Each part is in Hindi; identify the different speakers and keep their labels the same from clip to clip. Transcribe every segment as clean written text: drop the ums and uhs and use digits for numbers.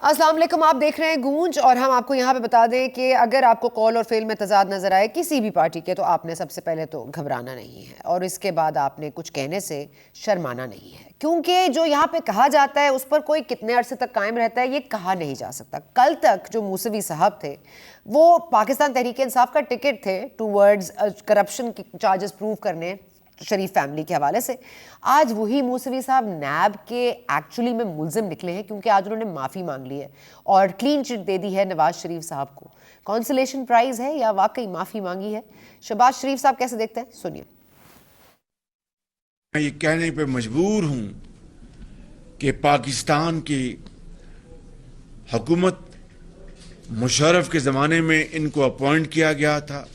Speaker 1: अस्सलाम वालेकुम, आप देख रहे हैं गूंज और हम आपको यहाँ पे बता दें कि अगर आपको कॉल और फेल में तजाद नजर आए किसी भी पार्टी के, तो आपने सबसे पहले तो घबराना नहीं है और इसके बाद आपने कुछ कहने से शर्माना नहीं है, क्योंकि जो यहाँ पे कहा जाता है उस पर कोई कितने अरसे तक कायम रहता है ये कहा नहीं जा सकता। कल तक जो मूसवी साहब थे वो पाकिस्तान तहरीक इंसाफ का टिकट थे टूवर्ड्स करप्शन के चार्जेस प्रूव करने शरीफ फैमिली के हवाले से। आज वही मूसवी साहब नैब के एक्चुअली में मुलजिम निकले हैं, क्योंकि आज उन्होंने माफ़ी मांग ली है और क्लीन चिट दे दी है नवाज शरीफ साहब को। कॉन्सलेशन प्राइज है या वाकई माफ़ी मांगी है? शहबाज शरीफ साहब कैसे देखते हैं, सुनिए।
Speaker 2: मैं ये कहने पे मजबूर हूं कि पाकिस्तान की हुकूमत मुशर्रफ के ज़माने में इनको अपॉइंट किया गया था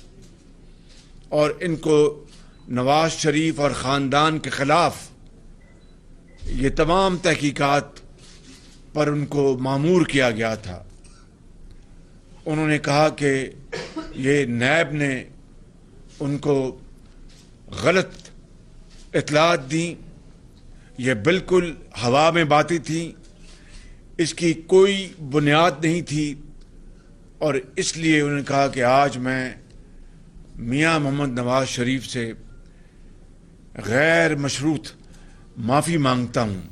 Speaker 2: और इनको नवाज शरीफ और ख़ानदान के ख़िलाफ़ ये तमाम तहकीकात पर उनको मामूर किया गया था। उन्होंने कहा कि ये नैब ने उनको गलत इत्तलात दी, ये बिल्कुल हवा में बातें थी, इसकी कोई बुनियाद नहीं थी और इसलिए उन्होंने कहा कि आज मैं मियां मोहम्मद नवाज शरीफ से गैर मशरूत माफ़ी मांगता हूँ।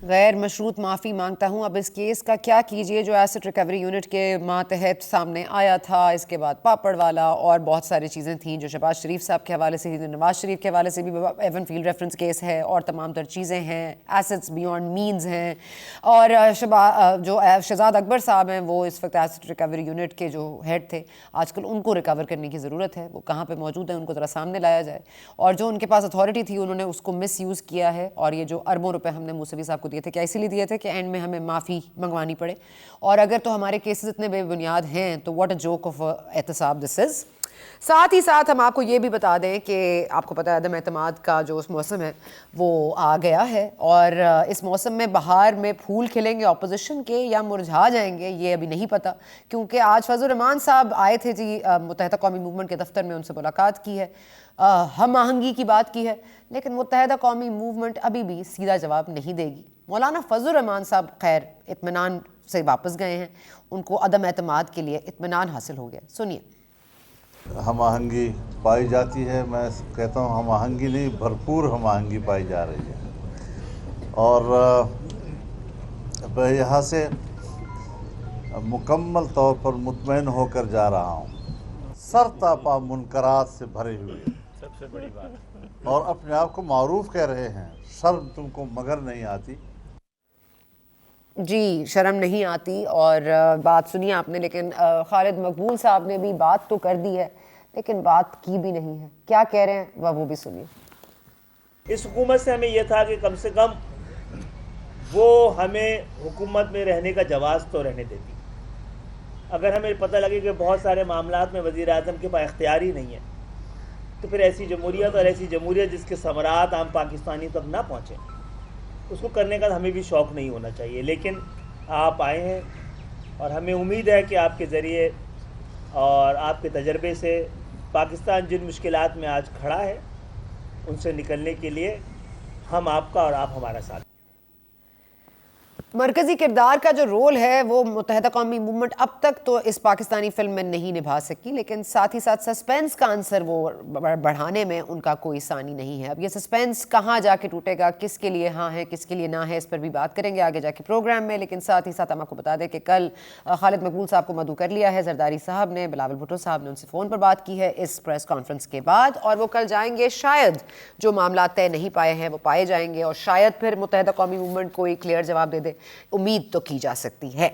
Speaker 1: गैर मशरूत माफ़ी मांगता हूँ। अब इस केस का क्या कीजिए जो एसेट रिकवरी यूनिट के मातहत सामने आया था, इसके बाद पापड़ वाला और बहुत सारी चीज़ें थीं जो शहबाज शरीफ साहब के हवाले से थी, नवाज शरीफ के हवाले से भी एवन फील्ड रेफरेंस केस है और तमाम तर चीज़ें हैं, एसेट्स बियॉन्ड मीन्स हैं। और जो शहजाद अकबर साहब हैं वो इस वक्त एसेट रिकवरी यूनिट के जो हेड थे, आजकल उनको रिकवर करने की ज़रूरत है। वो कहाँ पर मौजूद है उनको ज़रा सामने लाया जाए, और जो उनके पास अथॉरिटी थी उन्होंने उसको मिस यूज़ किया है। और ये जो अरबों रुपये हमने मूसवी साहब को दिए थे, क्या इसीलिए दिए थे कि एंड में हमें माफ़ी मंगवानी पड़े? और अगर तो हमारे केसेस इतने बेबुनियाद हैं तो व्हाट अ जोक ऑफ एहतसाब दिस इज़। साथ ही साथ हम आपको ये भी बता दें कि आपको पता है अदम एतमाद का जो उस मौसम है वो आ गया है, और इस मौसम में बहार में फूल खिलेंगे ऑपोजिशन के या मुरझा जाएंगे ये अभी नहीं पता, क्योंकि आज फजल रहमान साहब आए थे जी मुत्तहिदा कौमी मूवमेंट के दफ्तर में, उनसे मुलाकात की है, हम आहंगी की बात की है, लेकिन मुत्तहिदा कौमी मूवमेंट अभी भी सीधा जवाब नहीं देगी। मौलाना फजल रहमान साहब खैर इत्मीनान से वापस गए हैं, उनको अदम एतमाद के लिए इत्मीनान हासिल हो गया। सुनिए।
Speaker 3: हम आहंगी पाई जाती है, मैं कहता हूँ हम आहंगी नहीं, भरपूर हम आहंगी पाई जा रही है। और मैं यहाँ से मुकम्मल तौर पर मुतमईन होकर जा रहा हूँ, सरतापा मुनकरात से भरे हुए, सबसे बड़ी बात, और अपने आप को मारूफ कह रहे हैं, शर्म तुमको मगर नहीं आती।
Speaker 1: जी, शर्म नहीं आती। और बात सुनिए आपने, लेकिन खालिद मकबूल साहब ने भी बात तो कर दी है लेकिन बात की भी नहीं है। क्या कह रहे हैं वह वो भी सुनिए।
Speaker 4: इस हुकूमत से हमें यह था कि कम से कम वो हमें हुकूमत में रहने का जवाज़ तो रहने देती। अगर हमें पता लगे कि बहुत सारे मामलात में वज़ीर आज़म के पास इख्तियार ही नहीं है, तो फिर ऐसी जमहूरियत और ऐसी जमहूरियत जिसके समरात आम पाकिस्तानी तक ना पहुँचे, उसको करने का हमें भी शौक़ नहीं होना चाहिए। लेकिन आप आए हैं और हमें उम्मीद है कि आपके ज़रिए और आपके तजर्बे से पाकिस्तान जिन मुश्किलात में आज खड़ा है उनसे निकलने के लिए हम आपका और आप हमारा साथ।
Speaker 1: मरकज़ी किरदार का जो रोल है वो मुत्तहिदा कौमी मूवमेंट अब तक तो इस पाकिस्तानी फिल्म में नहीं निभा सकी, लेकिन साथ ही साथ सस्पेंस का आंसर वो बढ़ाने में उनका कोई सानी नहीं है। अब ये सस्पेंस कहाँ जाके टूटेगा, किसके लिए हाँ है किसके लिए ना है, इस पर भी बात करेंगे आगे जाके प्रोग्राम में। लेकिन साथ ही साथ हम आपको बता दें कि कल खालिद मकबूल साहब को मदऊ कर लिया है जरदारी साहब ने, बिलावल भुट्टो साहब ने उनसे फ़ोन पर बात की है इस प्रेस कॉन्फ्रेंस के बाद, और वो कल जाएंगे। शायद जो मामला तय नहीं पाए हैं वो पाए जाएंगे और शायद फिर मुत्तहिदा कौमी मूवमेंट कोई क्लियर जवाब दे दे, उम्मीद तो की जा सकती है।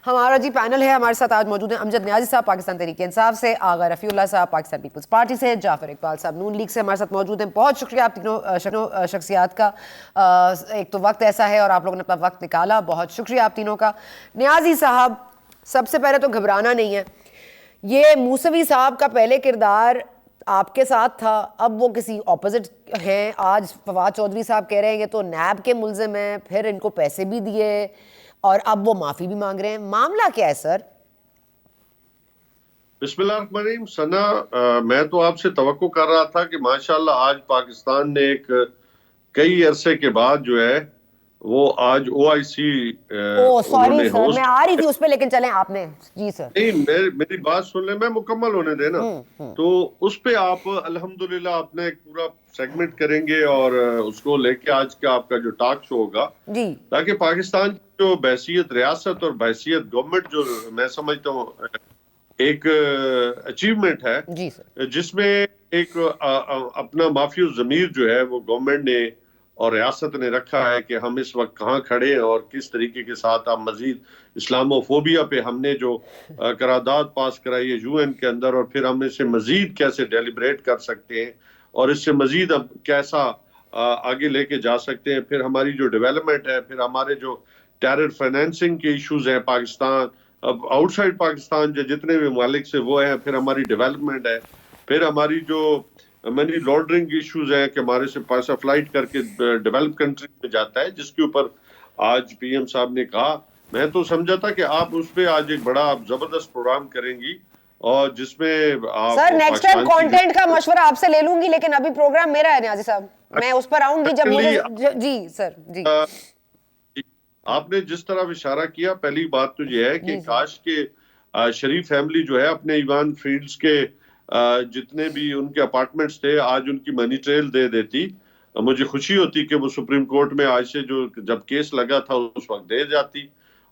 Speaker 1: हमारा जी पैनल है, हमारे साथ आज मौजूद हैं अमजद नियाजी साहब पाकिस्तान तहरीक इंसाफ से, आगा रफ़ीउल्लाह साहब पाकिस्तान पीपल्स पार्टी से, जाफर इकबाल साहब नून लीग से हमारे साथ मौजूद हैं। बहुत शुक्रिया आप तीनों शख्सियात का। एक तो वक्त ऐसा है और आप लोगों ने अपना वक्त निकाला, बहुत शुक्रिया आप तीनों का। नियाजी साहब, सबसे पहले तो घबराना नहीं है, ये मूसवी साहब का पहले किरदार आपके साथ था, अब वो किसी ऑपोजिट हैं। आज फवाद चौधरी साहब कह रहे हैं ये तो नैब के मुल्जिम हैं, फिर इनको पैसे भी दिए और अब वो माफ़ी भी मांग रहे हैं। मामला क्या है सर?
Speaker 5: बिस्मिल्लाहिर्रहमानिर्रहीम। सना, मैं तो आपसे तवक्को कर रहा था कि माशाल्लाह आज पाकिस्तान ने एक कई अरसे के बाद जो है वो आज OIC
Speaker 1: ओ सॉरी सर, मैं आ रही थी उस पे, लेकिन चलें आपने। जी सर।
Speaker 5: नहीं, मेरी बात सुन ले, मैं मुकम्मल होने देना। तो उस पे आप अल्हम्दुलिल्लाह अपना एक पूरा सेगमेंट करेंगे और उसको लेके आज का आपका जो टॉक शो होगा,
Speaker 1: जी
Speaker 5: ताकि पाकिस्तान की जो बहसीत रियासत और बहसीत गवर्नमेंट, जो मैं समझता हूँ एक अचीवमेंट है,
Speaker 1: जी सर।
Speaker 5: जिसमें एक अपना माफियो जमीर जो है वो गवर्नमेंट ने और रियासत ने रखा है कि हम इस वक्त कहाँ खड़े हैं और किस तरीके के साथ हम मजीद इस्लामोफोबिया पे हमने जो करारदाद पास कराई है UN के अंदर, और फिर हम इसे मजीद कैसे डेलिब्रेट कर सकते हैं और इससे मजीद हम कैसा आगे लेके जा सकते हैं। फिर हमारी जो डेवलपमेंट है, फिर हमारे जो टेरर फाइनेंसिंग के इश्यूज हैं पाकिस्तान, अब आउटसाइड पाकिस्तान जो जितने भी ममालिक से वो है, फिर हमारी डेवलपमेंट है, फिर हमारी जो मनी लॉन्ड्रिंग इश्यूज है कि हमारे से पैसा फ्लाइट करके डेवलप कंट्री में जाता है, जिसके ऊपर आज PM साहब ने कहा। मैं तो समझा था कि आप उस पे आज एक बड़ा जबरदस्त प्रोग्राम करेंगी और जिसमें आप
Speaker 1: सर नेक्स्ट टाइम कंटेंट का मशवरा आपसे ले लूंगी, लेकिन अभी प्रोग्राम मेरा है न्याजी साहब, मैं उस पर आऊंगी जब मुझे। जी सर जी।
Speaker 5: आपने जिस तरह इशारा किया, पहली बात तो यह है कि काश के शरीफ फैमिली जो है अपने ईवान फील्ड्स के जितने भी उनके अपार्टमेंट्स थे आज उनकी मनी ट्रेल दे देती। मुझे खुशी होती कि वो सुप्रीम कोर्ट में आज से जो जब केस लगा था उस वक्त दे जाती,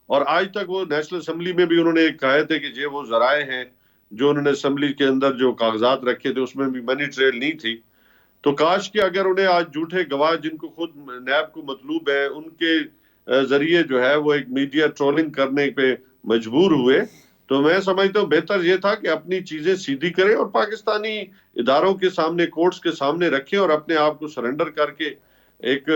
Speaker 5: और आज तक वो नेशनल असेंबली में भी उन्होंने कहे थे कि ये वो जराए हैं जो उन्होंने असेंबली के अंदर जो कागजात रखे थे उसमें भी मनी ट्रेल नहीं थी। तो काश कि अगर उन्हें आज झूठे गवाह जिनको खुद नैब को मतलूब है उनके जरिए जो है वो एक मीडिया ट्रोलिंग करने पे मजबूर हुए, तो मैं समझता हूँ बेहतर ये था कि अपनी चीजें सीधी करें और पाकिस्तानी इदारों के सामने, कोर्ट्स के सामने रखें और अपने आप को सरेंडर करके एक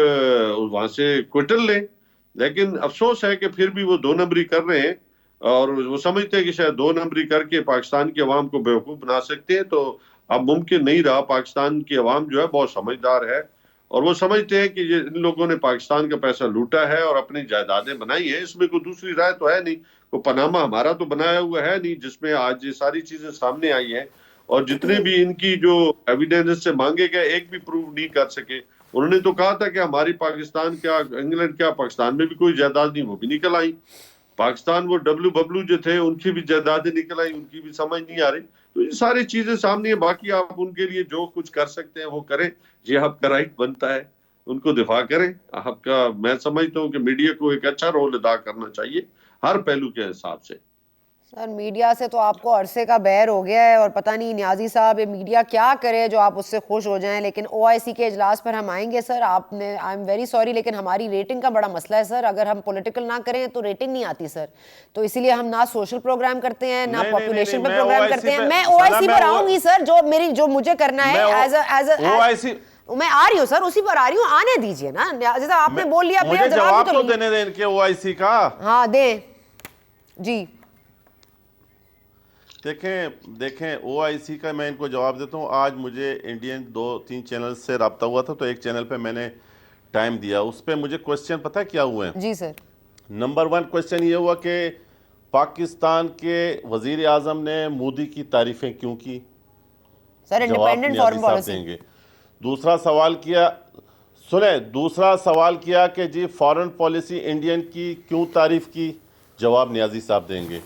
Speaker 5: वहां से क्विटल लें। लेकिन अफसोस है कि फिर भी वो 2 नंबरी कर रहे हैं और वो समझते हैं कि शायद 2 नंबरी करके पाकिस्तान की अवाम को बेवकूफ बना सकते हैं। तो अब मुमकिन नहीं रहा। पाकिस्तान की अवाम जो है बहुत समझदार है और वो समझते हैं कि ये इन लोगों ने पाकिस्तान का पैसा लूटा है और अपनी जायदादें बनाई है। इसमें कोई दूसरी राय तो है नहीं, कोई पनामा हमारा तो बनाया हुआ है नहीं जिसमें आज ये सारी चीजें सामने आई हैं। और जितने भी इनकी जो एविडेंस से मांगे गए एक भी प्रूव नहीं कर सके। उन्होंने तो कहा था कि हमारी पाकिस्तान क्या, इंग्लैंड क्या, पाकिस्तान में भी कोई जायदाद नहीं, वो भी निकल आई। पाकिस्तान वो WW जो थे उनकी भी जायदादें निकल आई, उनकी भी समझ नहीं आ रही। तो ये सारी चीजें सामने है। बाकी आप उनके लिए जो कुछ कर सकते हैं वो करें, ये आपका राइट बनता है, उनको दिफा करें आपका। मैं समझता हूँ कि मीडिया को एक अच्छा रोल अदा करना चाहिए हर पहलू के हिसाब से।
Speaker 1: सर मीडिया से तो आपको अरसे का बैर हो गया है और पता नहीं न्याजी साहब ये मीडिया क्या करे जो आप उससे खुश हो जाएं। लेकिन OIC के इजलास पर हम आएंगे सर। आपने, आई एम वेरी सॉरी, लेकिन हमारी रेटिंग का बड़ा मसला है सर। अगर हम पॉलिटिकल ना करें तो रेटिंग नहीं आती सर। तो इसीलिए हम ना सोशल प्रोग्राम करते हैं ना पॉपुलेशन पर प्रोग्राम करते हैं। मैं OIC पर आऊंगी सर, जो मुझे करना है एज OIC। मैं आ रही हूँ सर, उसी पर आ रही हूँ, आने दीजिए ना। जैसा आपने बोल लिया,
Speaker 6: मुझे जवाब तो देने दें इनके OIC का।
Speaker 1: हाँ दें जी।
Speaker 6: देखें OIC का मैं इनको जवाब देता हूँ। आज मुझे इंडियन 2-3 चैनल से रब्ता हुआ था, तो एक चैनल पे मैंने टाइम दिया। उस पे मुझे क्वेश्चन पता है क्या हुए?
Speaker 1: जी सर।
Speaker 6: नंबर 1 क्वेश्चन ये हुआ कि पाकिस्तान के वजीर आजम ने मोदी की तारीफें क्यों की?
Speaker 1: सर इंडिपेंडेंट फॉरेन पॉलिसी
Speaker 6: देंगे। दूसरा सवाल किया, सुने, दूसरा सवाल किया कि जी फॉरेन पॉलिसी इंडियन की क्यों तारीफ की? जवाब न्याजी साहब देंगे।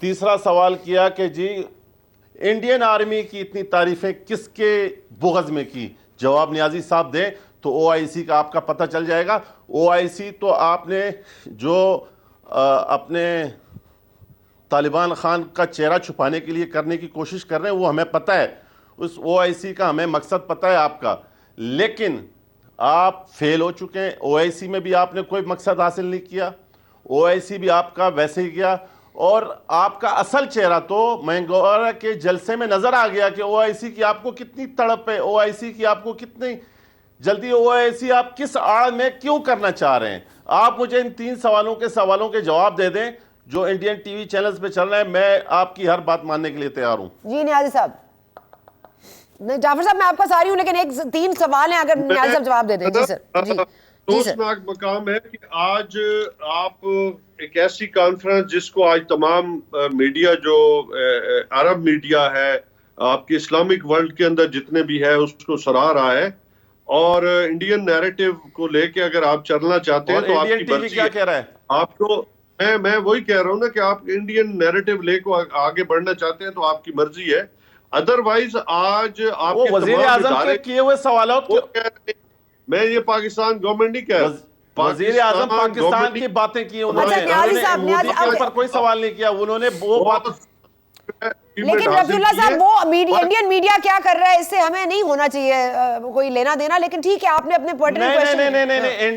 Speaker 6: तीसरा सवाल किया कि जी इंडियन आर्मी की इतनी तारीफें किसके बुग़्ज़ में की? जवाब न्याजी साहब दें तो OIC का आपका पता चल जाएगा। OIC तो आपने जो अपने तालिबान खान का चेहरा छुपाने के लिए करने की कोशिश कर रहे हैं वो हमें पता है। उस OIC का हमें मकसद पता है आपका, लेकिन आप फेल हो चुके हैं। OIC में भी आपने कोई मकसद हासिल नहीं किया, OIC भी आपका वैसे ही गया। और आपका असल चेहरा तो मैंगोरा के जलसे में नजर आ गया कि OIC की आपको कितनी तड़प है, OIC की आपको कितनी जल्दी, OIC आप किस आड़ में क्यों करना चाह रहे हैं? आप मुझे इन 3 सवालों के जवाब दे दें जो इंडियन टीवी चैनल्स पे चल रहे हैं। मैं आपकी हर बात मानने के लिए तैयार हूं।
Speaker 1: जी न्याजी साहब। जाफर साहब मैं आपका सारी हूं, लेकिन 3 सवाल हैं, अगर न्याजी साहब जवाब दे दें। जी सर। जी
Speaker 5: अफसोसनाक मकाम है कि आज आप एक ऐसी कॉन्फ्रेंस जिसको आज तमाम मीडिया जो अरब मीडिया है, आपके इस्लामिक वर्ल्ड के अंदर जितने भी है, उसको सराह रहा है। और इंडियन नैरेटिव को लेके अगर आप चलना चाहते हैं
Speaker 6: और
Speaker 5: तो
Speaker 6: इंडियन
Speaker 5: आपकी
Speaker 6: टीवी
Speaker 5: मर्जी
Speaker 6: क्या
Speaker 5: है।
Speaker 6: कह रहा है?
Speaker 5: आपको मैं वही कह रहा हूं ना कि आप इंडियन नैरेटिव लेको आगे बढ़ना चाहते हैं तो आपकी मर्जी है। अदरवाइज आज
Speaker 6: वो
Speaker 5: आपके
Speaker 6: वजीर
Speaker 5: तमाम
Speaker 6: आजम के
Speaker 5: इदारे
Speaker 6: किए हुए सवालों
Speaker 5: वो कह रहे हैं, मैं ये पाकिस्तान गवर्नमेंट नहीं कह रहा,
Speaker 6: वजीर आजम
Speaker 5: पाकिस्तान
Speaker 6: पाकिस्तान
Speaker 5: गवर्नमेंट
Speaker 6: की बातें की
Speaker 1: अच्छा
Speaker 6: उन्होंने,
Speaker 1: न्याजी साहब,
Speaker 6: उन्होंने मोदी के ऊपर कोई सवाल नहीं किया, उन्होंने वो बात।
Speaker 1: लेकिन रफीउल्लाह साहब, वो इंडियन मीडिया क्या कर रहा है इससे हमें नहीं होना चाहिए कोई लेना देना, लेकिन ठीक है आपने अपने पर्टिकुलर क्वेश्चन।
Speaker 6: नहीं,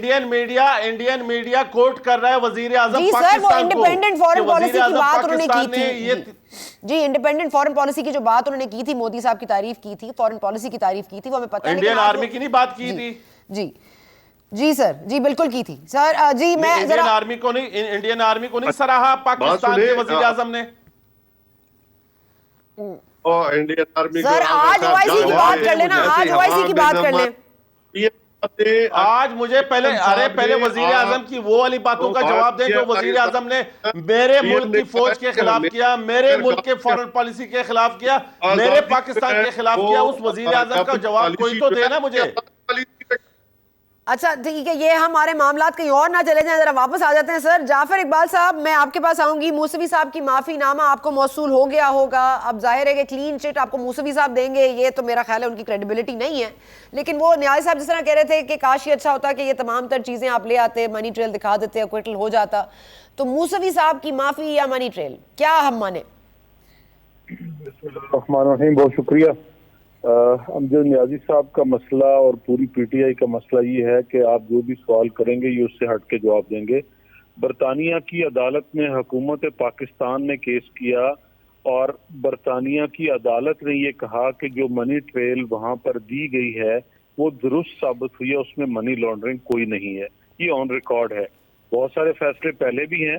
Speaker 6: इंडियन मीडिया कोट कर रहा है वजीर आजम
Speaker 1: जी सर, वो
Speaker 6: पाकिस्तान को
Speaker 1: इंडिपेंडेंट फॉरेन
Speaker 6: कि
Speaker 1: पॉलिसी
Speaker 6: वजीर
Speaker 1: की
Speaker 6: आजम
Speaker 1: बात उन्होंने की
Speaker 6: पाकिस्तान ने
Speaker 1: थी।
Speaker 6: ये
Speaker 1: जी, इंडिपेंडेंट फॉरेन पॉलिसी की जो बात उन्होंने की थी, मोदी साहब की तारीफ की थी, फॉरेन पॉलिसी की तारीफ की थी, वो हमें पता है।
Speaker 6: इंडियन
Speaker 1: लेकिन
Speaker 6: आर्मी की नहीं बात की थी।
Speaker 1: जी जी सर, जी बिल्कुल की थी सर। जी मैं
Speaker 6: इंडियन आर्मी को नहीं सराहा पाकिस्तान के वजीर आजम ने।
Speaker 5: इंडियन आर्मी
Speaker 1: सर आज ओआईसी की बात कर लेना, आज ओआईसी की बात कर लें।
Speaker 6: आज मुझे पहले वजीर आजम की वो वाली बातों का जवाब दें जो वजीर आजम ने मेरे मुल्क की फौज के खिलाफ किया, मेरे मुल्क के फॉरेन पॉलिसी के खिलाफ किया, मेरे पाकिस्तान के खिलाफ किया। उस वजीर आजम का जवाब कोई तो देना मुझे।
Speaker 1: अच्छा ठीक है, ये हमारे मामलात कहीं और ना चले जाएं, जरा वापस आ जाते हैं सर। जाफर इकबाल साहब, मैं आपके पास आऊंगी। मूसवी साहब की माफीनामा आपको मौसूल हो गया होगा, अब जाहिर है कि क्लीन चिट आपको मूसवी साहब देंगे, ये तो मेरा ख्याल है उनकी क्रेडिबिलिटी नहीं है। लेकिन वो न्याय साहब जिस तरह कह रहे थे कि काश ये अच्छा होता कि ये तमाम तर चीजें आप ले आते, मनी ट्रेल दिखा देते, एक्विटल हो जाता, तो मूसवी साहब की माफी या मनी ट्रेल क्या हम माने?
Speaker 7: बहुत शुक्रिया। अमजद न्याजी साहब का मसला और पूरी पीटीआई का मसला ये है कि आप जो भी सवाल करेंगे ये उससे हट के जवाब देंगे। बरतानिया की अदालत में हुकूमत पाकिस्तान ने केस किया और बरतानिया की अदालत ने ये कहा कि जो मनी ट्रेल वहां पर दी गई है वो दुरुस्त साबित हुई है, उसमें मनी लॉन्ड्रिंग कोई नहीं है। ये ऑन रिकॉर्ड है। बहुत सारे फैसले पहले भी हैं।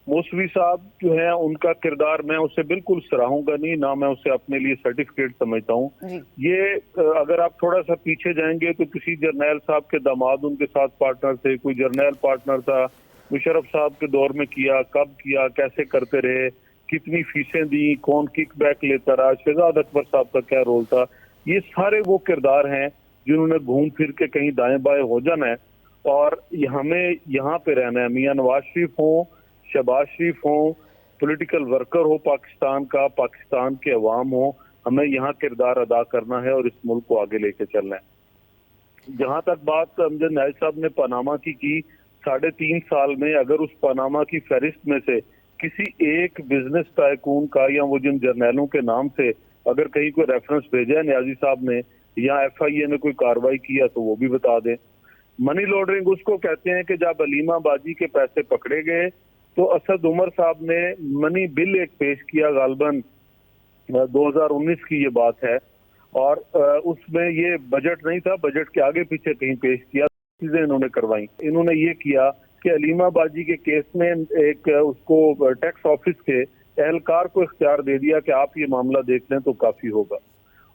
Speaker 7: मौसवी साहब जो है उनका किरदार मैं उससे बिल्कुल सराहूंगा नहीं, ना मैं उसे अपने लिए सर्टिफिकेट समझता हूँ। ये अगर आप थोड़ा सा पीछे जाएंगे तो किसी जर्नैल साहब के दामाद उनके साथ पार्टनर थे, कोई जर्नैल पार्टनर था, मुशर्रफ साहब के दौर में किया, कब किया, कैसे करते रहे, कितनी फीसें दी, कौन किक बैक लेता रहा, शहजाद अकबर साहब का क्या रोल था, ये सारे वो किरदार हैं जिन्होंने घूम फिर के कहीं दाएं बाएं हो जाना है और हमें यहाँ पे रहना है। मियां नवाज शरीफ हो, शहबाज शरीफ हो, पॉलिटिकल वर्कर हो पाकिस्तान का, पाकिस्तान के अवाम हो, हमें यहाँ किरदार अदा करना है और इस मुल्क को आगे लेके चलना है। जहां तक बात अमजद न्याज साहब ने पनामा की 3.5 साल में अगर उस पनामा की फहरिस्त में से किसी एक बिजनेस टाइकून का या वो जिन जर्नैलों के नाम से अगर कहीं कोई रेफरेंस भेजा है न्याजी साहब ने या FIA ने कोई कार्रवाई किया तो वो भी बता दें। मनी लॉन्ड्रिंग उसको कहते हैं कि जब अलीमा बाजी के पैसे पकड़े गए तो असद उमर साहब ने मनी बिल एक पेश किया, गालबन 2019 की ये बात है, और उसमें ये बजट नहीं था, बजट के आगे पीछे कहीं पेश किया, चीजें इन्होंने करवाई। इन्होंने ये किया कि अलीमा बाजी के केस में एक उसको टैक्स ऑफिस के एहलकार को इख्तियार दे दिया कि आप ये मामला देख लें तो काफी होगा।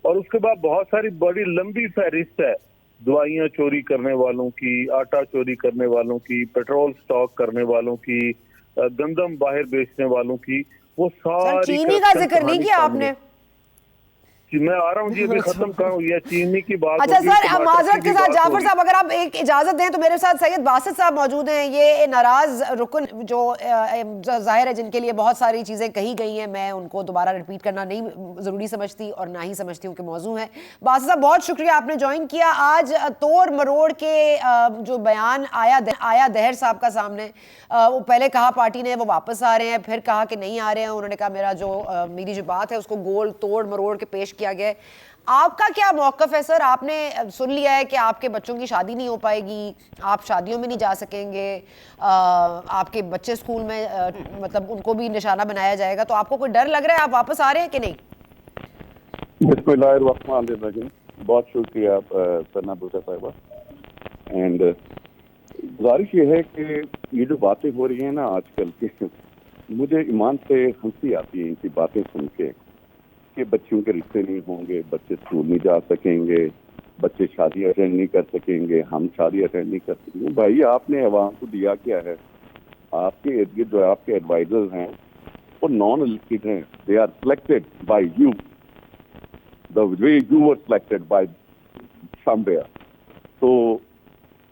Speaker 7: और उसके बाद बहुत सारी बड़ी लंबी फहरिस्त है, दवाइयां चोरी करने वालों की, आटा चोरी करने वालों की, पेट्रोल स्टॉक करने वालों की, गंदम बाहर बेचने वालों की, वो सारी
Speaker 1: चीनी का जिक्र नहीं किया आपने।
Speaker 7: मैं आ रहा हूँ जी, अभी खत्म करूँ ये चीनी की बात।
Speaker 1: अच्छा सर, माजरत के साथ जाफर साहब अगर आप एक इजाजत दें तो मेरे साथ सैयद बासित साहब मौजूद हैं, ये नाराज रुकन जो जाहिर है जिनके लिए बहुत सारी चीजें कही गई हैं, मैं उनको दोबारा रिपीट करना नहीं जरूरी समझती और ना ही समझती हूँ कि मौजू है। बासित साहब बहुत शुक्रिया आपने ज्वाइन किया। आज तोड़ मरोड़ के जो बयान आया दहर साहब का सामने, वो पहले कहा पार्टी ने वो वापस आ रहे हैं, फिर कहा कि नहीं आ रहे हैं, उन्होंने कहा मेरी जो बात है उसको गोल तोड़ मरोड़ के पेश किया गया। आपका क्या मौकफ है सर? आपने सुन लिया है कि आपके बच्चों की शादी नहीं हो पाएगी, आप शादियों में नहीं जा सकेंगे, आपके बच्चे स्कूल में मतलब उनको भी निशाना बनाया जाएगा, तो आपको कोई डर लग रहा है? आप वापस आ रहे हैं कि नहीं?
Speaker 8: बिस्मिल्लाहिर्रहमानिर्रहीम। बहुत शुक्रिया सना बुशरा साहिबा। एंड गुजारिश ये है कि ये जो बातें हो रही हैं ना आजकल के, मुझे ईमान से हंसी आती है इनकी बातें सुन के कि बच्चों के रिश्ते नहीं होंगे, बच्चे स्कूल नहीं जा सकेंगे, बच्चे शादी अटेंड नहीं कर सकेंगे, हम शादी अटेंड नहीं कर सकेंगे। भाई आपने अवाम को दिया क्या है? आपके इर्द गिर्द जो आपके एडवाइजर्स हैं वो नॉन इलेक्टेड हैं, they are selected by you the way you were selected by somewhere. तो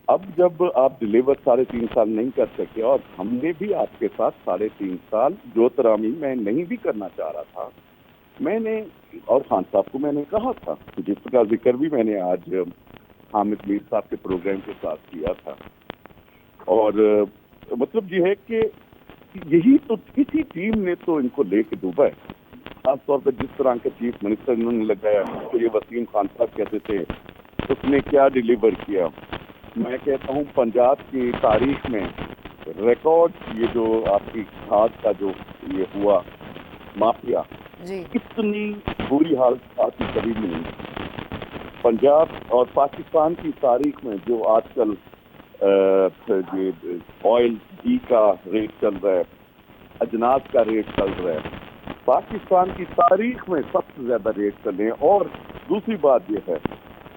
Speaker 8: अब जब आप डिलीवर 3.5 साल नहीं कर सके, और हमने भी आपके साथ 3.5 साल जो तरामी मैं नहीं भी करना चाह रहा था, मैंने और खान साहब को मैंने कहा था, जिसका जिक्र भी मैंने आज हामिद मीर साहब के प्रोग्राम के साथ किया था। और मतलब ये है कि यही तो किसी टीम ने तो इनको लेके डूबा है, खासतौर पर जिस तरह के चीफ मिनिस्टर इन्होंने लगाया। तो ये वसीम खान साहब कहते थे उसने क्या डिलीवर किया। मैं कहता हूँ पंजाब की तारीख में रिकॉर्ड, ये जो आपकी खाद का जो ये हुआ माफिया,
Speaker 1: जी
Speaker 8: इतनी बुरी हालत आपकी कभी भी नहीं। पंजाब और पाकिस्तान की तारीख में जो आजकल ये ऑयल घी का रेट चल रहा है, अजनास का रेट चल रहा है, पाकिस्तान की तारीख में सबसे ज्यादा रेट चले हैं। और दूसरी बात यह है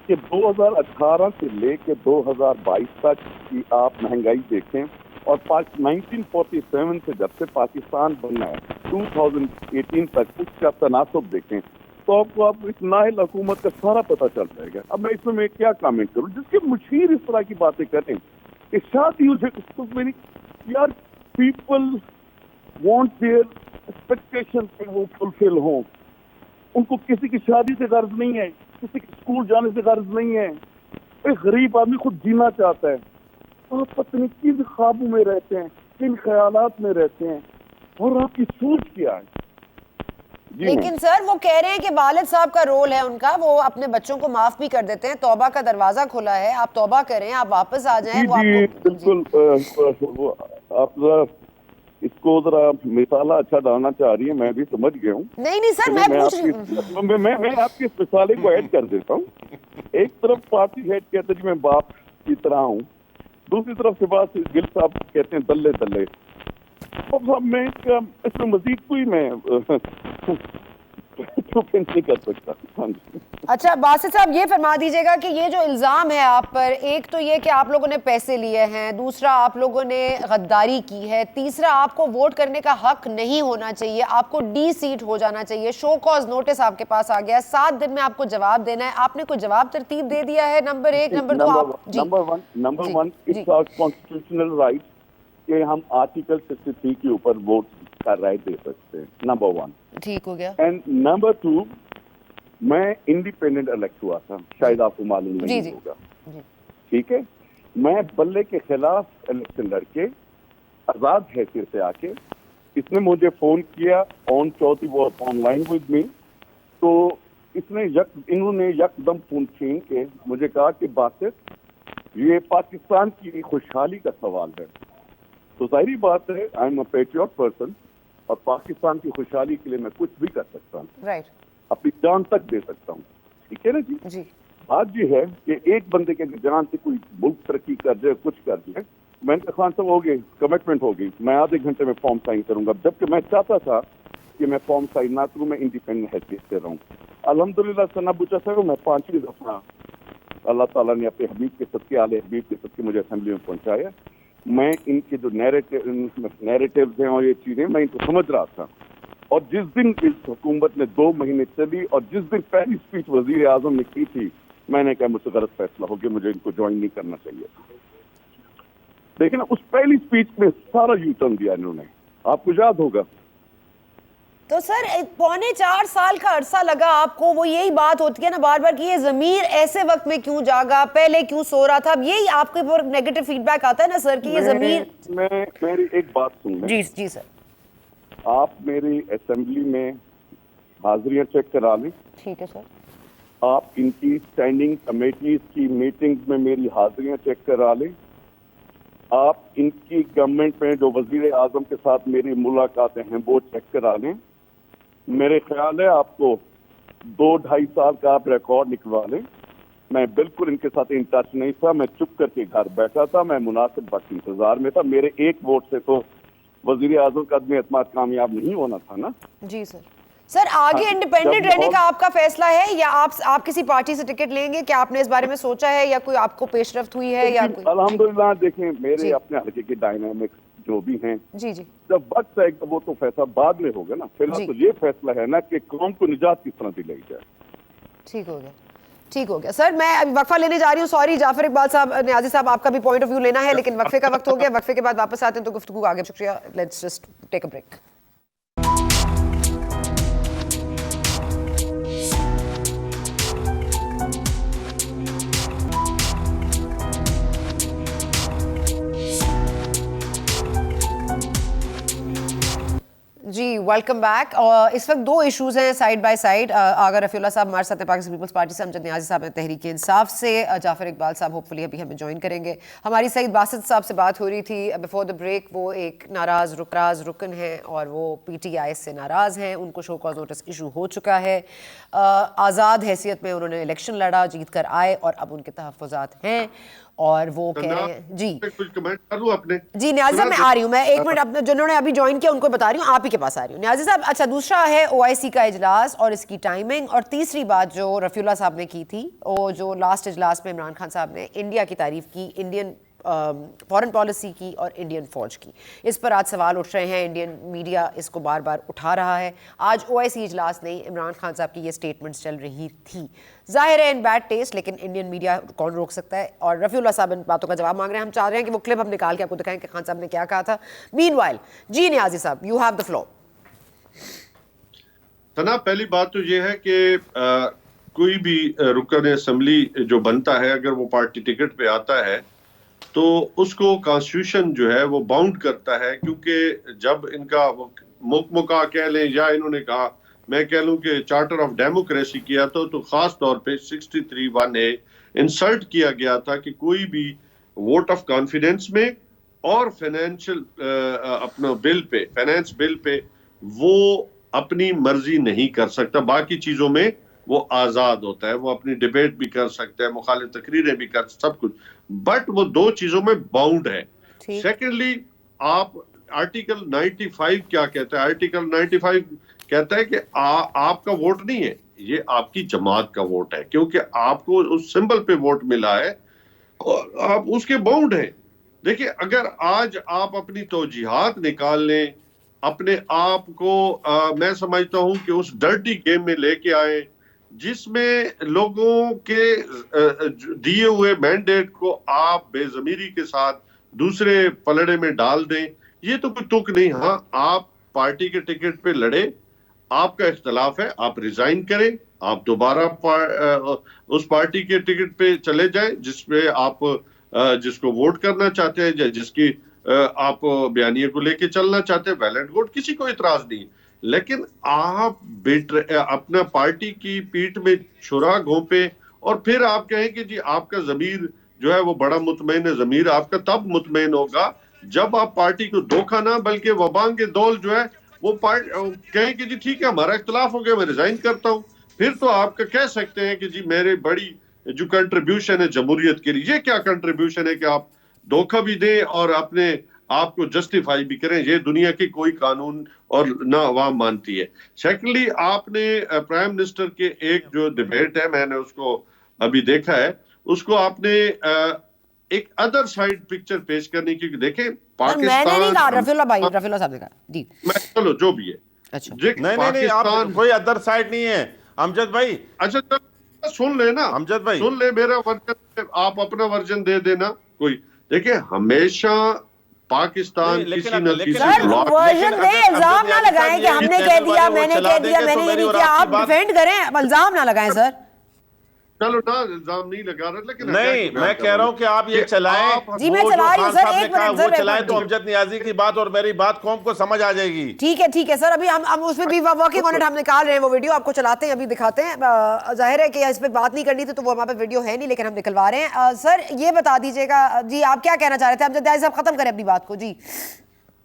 Speaker 8: कि 2018 से लेकर 2022 तक की आप महंगाई देखें, और 1947 से जब से पाकिस्तान बना है 2018 तक उसका तनासब देखें, तो आपको आप इस नाहिल हुकूमत का सारा पता चल जाएगा। अब मैं इसमें मैं क्या कमेंट करूं, जिसके मुशीर इस तरह की बातें करें कि शादी हो मेरी यार, पीपल वांट देयर एक्सपेक्टेशन कि वो फुलफिल हो। उनको किसी की शादी से गर्ज नहीं है, किसी के स्कूल जाने से गर्ज नहीं है। एक गरीब आदमी खुद जीना चाहता है। आप पता नहीं किन ख्वाबों में रहते हैं, किन ख्यालात में रहते हैं, और आपकी सोच क्या है।
Speaker 1: लेकिन सर वो कह रहे हैं कि वालिद साहब का रोल है उनका, वो अपने बच्चों को माफ भी कर देते हैं। तौबा का दरवाजा खुला है, आप तौबा करें, आप वापस आ जाएं। वो
Speaker 8: जी
Speaker 1: आपको
Speaker 8: बिल्कुल। आप जरा इसको जरा मिसाला अच्छा डालना चाह रही है, मैं भी समझ गया हूँ।
Speaker 1: नहीं सर, मैं पूछ रही हूँ।
Speaker 8: मैं आपके इस मिसाले को ऐड कर देता हूँ। एक तरफ पार्टी हेड कहते हैं मैं बाप की तरह हूँ, दूसरी तरफ सिबाज गिल साहब कहते हैं दल्ले दल्ले। अब मैं इसमें मजीद कोई मैं नहीं कर सकता।
Speaker 1: अच्छा बासित साहब, ये फरमा दीजिएगा कि ये जो इल्जाम है आप पर, एक तो ये कि आप लोगों ने पैसे लिए हैं, दूसरा आप लोगों ने गद्दारी की है, तीसरा आपको वोट करने का हक नहीं होना चाहिए, आपको डी सीट हो जाना चाहिए, शो कॉज नोटिस आपके पास आ गया, 7 दिन में आपको जवाब देना है। आपने कोई जवाब तरतीब दे दिया है? नंबर 1, नंबर 2 आप
Speaker 8: number one it's our constitutional right कि हम आर्टिकल 63 के ऊपर वोट का राय दे सकते हैं। नंबर 1
Speaker 1: ठीक हो गया।
Speaker 8: एंड नंबर 2, मैं इंडिपेंडेंट इलेक्ट हुआ था, शायद आपको मालूम नहीं होगा। ठीक है, मैं बल्ले के खिलाफ इलेक्शन लड़के आजाद हैसियत से आके, इसने मुझे फोन किया ऑन 4 वो ऑनलाइन विद मी, तो इन्होंने यकदम फोन छीन के मुझे कहा कि बासित ये पाकिस्तान की खुशहाली का सवाल है। तो जाहिर बात है I am a patriot person, और पाकिस्तान की खुशहाली के लिए मैं कुछ भी कर सकता हूँ,
Speaker 1: राइट,
Speaker 8: अपनी जान तक दे सकता हूँ। ठीक है ना जी। बात ये है कि एक बंदे के जान से कोई मुल्क तरक्की कर जाए, कुछ कर जाए, मैंने खान साहब हो गई, कमिटमेंट हो गई, मैं आधे घंटे में फॉर्म साइन करूंगा। जबकि मैं चाहता था कि मैं फॉर्म साइन ना करूँ, मैं इंडिपेंडेंट हैसियत से रहूँ। अल्हम्दुलिल्लाह सना बुचा साहब, मैं 5वीं दफा अल्लाह ताला ने अपने हबीब के सदके, आले हबीब के सदके मुझे असेंबली में पहुंचाया। मैं इनके जो नैरेटिव्स हैं और ये चीजें मैं इनको समझ रहा था। और जिस दिन इस हुकूमत ने 2 महीने चली और जिस दिन पहली स्पीच वजीर आजम ने की थी, मैंने कहा मुझसे गलत फैसला हो गया, मुझे इनको ज्वाइन नहीं करना चाहिए। लेकिन उस पहली स्पीच में सारा यू टर्न दिया इन्होंने, आपको याद होगा।
Speaker 1: तो सर 3.25 साल का अरसा लगा आपको, वो यही बात होती है ना बार बार कि ये ज़मीर ऐसे वक्त में क्यों जागा, पहले क्यों सो रहा था। अब यही आपके ऊपर नेगेटिव फीडबैक आता है ना सर कि ये ज़मीर।
Speaker 8: मेरी एक बात सुन लें।
Speaker 1: जी सर।
Speaker 8: आप मेरी असेंबली में हाजिरियां चेक करा लें।
Speaker 1: ठीक है सर।
Speaker 8: आप इनकी स्टैंडिंग कमेटीज की मीटिंग्स में मेरी हाजिरियां चेक करा लें। आप इनकी गवर्नमेंट में जो वजीर आजम के साथ मेरी मुलाकातें हैं वो चेक करा लें। मेरे ख्याल है आपको 2-2.5 साल का आप रिकॉर्ड निकलवा लें। मैं बिल्कुल इनके साथ इन टच नहीं था, मैं चुप करके घर बैठा था, मैं मुनासिब वक्त इंतजार में था। मेरे एक वोट से तो वजीर आजम का आदमी एतमाद कामयाब नहीं होना था ना।
Speaker 1: जी सर। सर आगे इंडिपेंडेंट रहने का आपका फैसला है या आप किसी पार्टी से टिकट लेंगे? क्या आपने इस बारे में सोचा है या कोई आपको पेशरफ्त हुई है या कोई?
Speaker 8: अल्हम्दुलिल्लाह देखें, मेरे अपने हल्के के डायनामिक्स जो भी हैं,
Speaker 1: जी
Speaker 8: जब वक्त आएगा वो तो फैसला बाद में होगा ना। फिलहाल तो ये फैसला है ना कि कौम को निजात किस तरह दिलाई जाए।
Speaker 1: ठीक हो गया। ठीक हो गया सर। मैं अभी वक्फा लेने जा रही हूँ। सॉरी जाफर इकबाल साहब, नियाजी साहब, आपका भी पॉइंट ऑफ व्यू लेना है, लेकिन वक्फे का वक्त हो गया। वक्फे के बाद वापस आते हैं तो गुफ्तगू आगे। शुक्रिया। Let's just take a break. जी वेलकम बैक। इस वक्त दो इश्यूज हैं side by side. Agha Rafiullah साहब हमारे साथ हैं पाकिस्तान पीपल्स पार्टी से, अमजद नियाजी साहब हैं तहरीक इंसाफ से, जाफर इकबाल साहब होपफुली अभी हमें ज्वाइन करेंगे। हमारी सईद बासित साहब से बात हो रही थी बिफोर द ब्रेक। वो एक नाराज रुकन हैं और वो PTI से नाराज़ हैं। उनको शो कॉज नोटिस इशू हो चुका है। आज़ाद हैसियत में उन्होंने इलेक्शन लड़ा, जीत कर आए और अब उनके तहफ़्फ़ुज़ात हैं और वो कह रहे हैं जी
Speaker 5: कुछ कमेंट करूं आपने।
Speaker 1: जी न्याजी साहब मैं आ रही हूँ, मैं एक मिनट अपने जिन्होंने अभी ज्वाइन किया उनको बता रही हूँ, आप ही के पास आ रही हूँ न्याजी साहब। अच्छा, दूसरा है OIC का इजलास और इसकी टाइमिंग, और तीसरी बात जो रफीउल्लाह साहब ने की थी, वो जो लास्ट इजलास में इमरान खान साहब ने इंडिया की तारीफ की, इंडियन फॉरेन पॉलिसी की और इंडियन फौज की। इस पर आज सवाल उठ रहे हैं, इंडियन मीडिया इसको बार बार उठा रहा है। आज OIC इजलास नहीं, इमरान खान साहब की ये स्टेटमेंट्स चल रही थी। जाहिर है इन बैड टेस्ट, लेकिन इंडियन मीडिया कौन रोक सकता है। और रफीउल्लाह साहब इन बातों का जवाब मांग रहे हैं। हम चाह रहे हैं कि वो क्लिप हम निकाल के आपको दिखाएं कि खान साहब ने क्या कहा था। मीनवाइल जी नियाजी साहब, यू हैव द फ्लोर।
Speaker 5: तना, पहली बात तो ये है कि कोई भी रुकन असेंबली जो बनता है, अगर वो पार्टी टिकट पे आता है तो उसको कॉन्स्टिट्यूशन जो है वो बाउंड करता है। क्योंकि जब इनका मुका कह लें या इन्होंने कहा, मैं कह लूं कि चार्टर ऑफ डेमोक्रेसी किया तो खास तौर पे 63(1)(a) इंसर्ट किया गया था कि कोई भी वोट ऑफ कॉन्फिडेंस में और फाइनेंशियल अपना bill pay, finance bill pay वो अपनी मर्जी नहीं कर सकता। बाकी चीजों में वो आजाद होता है, वो अपनी डिबेट भी कर सकता है, मुखालिफ तकरीरें भी कर, सब कुछ, बट वो दो चीजों में बाउंड है। सेकेंडली, आप आर्टिकल 95 क्या कहता है? आर्टिकल 95 कहता है कि आपका वोट नहीं है, ये आपकी जमात का वोट है, क्योंकि आपको उस सिंबल पे वोट मिला है और आप उसके बाउंड हैं। देखिए, अगर आज आप अपनी तौजीहात निकाल लें, अपने आप को मैं समझता हूं कि उस डर्टी गेम में लेके आए जिसमें लोगों के दिए हुए मैंडेट को आप बेजमीरी के साथ दूसरे पलड़े में डाल दें, ये तो कोई तुक नहीं। हाँ, आप पार्टी के टिकट पे लड़े, आपका इख्तलाफ है, आप रिजाइन करें, आप दोबारा उस पार्टी के टिकट पे चले जाएं जिसपे आप जिसको वोट करना चाहते हैं या जिसकी आप बयानिए को लेके चलना चाहते हैं, वैलिड वोट, किसी को इतराज नहीं। लेकिन आप अपना पार्टी की पीठ में छुरा घोंपे और फिर आप कहें कि जी आपका ज़मीर जो है वो बड़ा मुतमईन है। ज़मीर आपका तब मुतमईन होगा जब आप पार्टी को धोखा ना बल्कि वबांग दौल जो है वो कहें कि जी ठीक है, हमारा इख्तलाफ हो गया, मैं रिजाइन करता हूं। फिर तो आपका कह सकते हैं कि जी मेरे बड़ी जो कंट्रीब्यूशन है जमहूरियत के लिए। ये क्या कंट्रीब्यूशन है कि आप धोखा भी दें और अपने आपको जस्टिफाई भी करें? ये दुनिया की कोई कानून और ना अवाम मानती है। सेकेंडली, आपने प्राइम मिनिस्टर के एक जो डिबेट है, मैंने उसको अभी देखा है, उसको आपने एक अदर साइड पिक्चर पेश करने की, देखें पाकिस्तान,
Speaker 1: मैंने नहीं कहा, रफीउल्लाह साहब ने कहा जी,
Speaker 5: मैं चलो जो भी है।
Speaker 1: अच्छा
Speaker 6: नहीं, आप कोई अदर साइड नहीं है अमजद भाई।
Speaker 5: अच्छा सुन ले ना
Speaker 6: अमजद भाई,
Speaker 5: सुन ले मेरा वर्जन, आप अपना वर्जन दे देना कोई। देखिए, हमेशा पाकिस्तान किसी न किसी
Speaker 1: वर्जन दे, इल्जाम ना लगाएं कि हमने कह दिया, मैंने कह दिया, मैंने ये नहीं किया। आप डिफेंड करें, इल्जाम ना लगाएं सर।
Speaker 5: चलो ना, इल्जाम नहीं लगा रहा, लेकिन
Speaker 6: नहीं, मैं कह रहा हूं कि आप ये चलाएं।
Speaker 1: जी मैं चला रही हूं सर, एक मिनट
Speaker 6: वो चलाएं तो अमजद नियाजी की बात और मेरी बात कौम को समझ आ जाएगी।
Speaker 1: ठीक है सर, अभी हम उसमें भी वर्किंग ऑन इट, हम निकाल रहे हैं वो वीडियो, आपको चलाते हैं, अभी दिखाते हैं। जाहिर है कि इस पे बात नहीं करनी थी तो वो हमारे पास वीडियो है नहीं, लेकिन हम निकलवा रहे हैं। सर ये बता दीजिएगा जी, आप क्या कहना चाह रहे थे? अमजद नियाजी साहब खत्म करें अपनी बात को जी।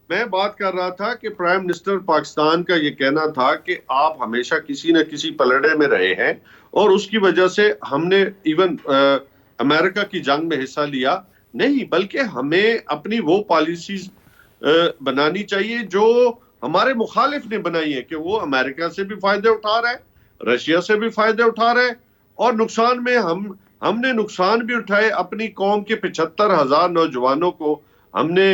Speaker 5: मैं बात कर रहा था कि प्राइम मिनिस्टर पाकिस्तान का ये कहना था कि आप हमेशा किसी न किसी पलड़े में रहे हैं और उसकी वजह से हमने इवन अमेरिका की जंग में हिस्सा लिया नहीं, बल्कि हमें अपनी वो पॉलिसीज बनानी चाहिए जो हमारे मुखालिफ ने बनाई है, कि वो अमेरिका से भी फायदे उठा रहा है, रशिया से भी फायदे उठा रहे हैं और नुकसान में हमने नुकसान भी उठाए। अपनी कौम के 75,000 नौजवानों को हमने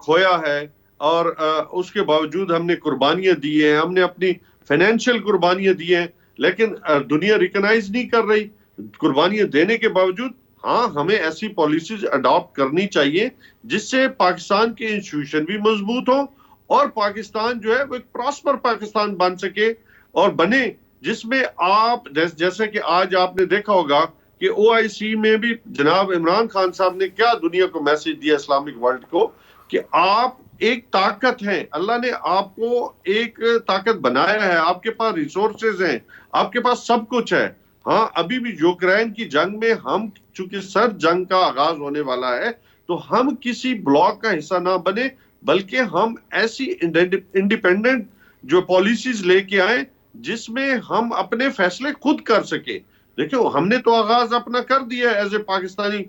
Speaker 5: खोया है और उसके बावजूद हमने कुर्बानियां दी हैं, हमने अपनी फाइनेंशियल कुर्बानियां दी हैं, लेकिन दुनिया रिकॉग्नाइज नहीं कर रही। कुर्बानियां देने के बावजूद हाँ हमें ऐसी पॉलिसीज अडॉप्ट करनी चाहिए जिससे पाकिस्तान के इंस्टीट्यूशन भी मजबूत हो और पाकिस्तान जो है वो एक प्रॉस्पर पाकिस्तान बन सके और बने, जिसमें आप जैसे कि आज आपने देखा होगा कि ओआईसी में भी जनाब इमरान खान साहब ने क्या दुनिया को मैसेज दिया इस्लामिक वर्ल्ड को कि आप एक ताकत है, अल्लाह ने आपको एक ताकत बनाया है, आपके पास रिसोर्सेज हैं, आपके पास सब कुछ है। हाँ अभी भी यूक्रेन की जंग में हम चूंकि सर्द जंग का आगाज होने वाला है तो हम किसी ब्लॉक का हिस्सा ना बने बल्कि हम ऐसी इंडिपेंडेंट जो पॉलिसीज लेके आए जिसमें हम अपने फैसले खुद कर सके। देखियो हमने तो आगाज अपना कर दिया एज ए पाकिस्तानी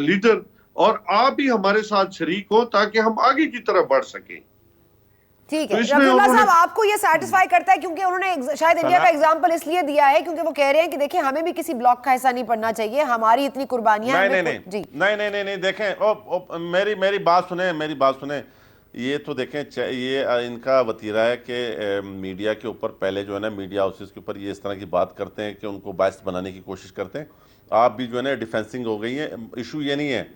Speaker 5: लीडर और आप भी हमारे साथ शरीक हो ताकि हम आगे की तरफ बढ़ सकें।
Speaker 1: ठीक है रफीउल्लाह साहब, आपको ये सेटिस्फाई करता है क्योंकि उन्होंने शायद इंडिया का एग्जांपल इसलिए दिया है क्योंकि वो कह रहे हैं कि देखिए हमें भी किसी ब्लॉक का हिस्सा नहीं पड़ना चाहिए, हमारी इतनी कुर्बानियां हैं।
Speaker 6: नहीं देखें मेरी बात सुने ये तो देखें ये इनका वतीरा है कि मीडिया के ऊपर पहले जो है ना मीडिया हाउसेस के ऊपर ये इस तरह की बात करते हैं कि उनको बायस बनाने की कोशिश करते हैं। आप भी जो है ना डिफेंसिंग हो गई है। इशू ये नहीं है,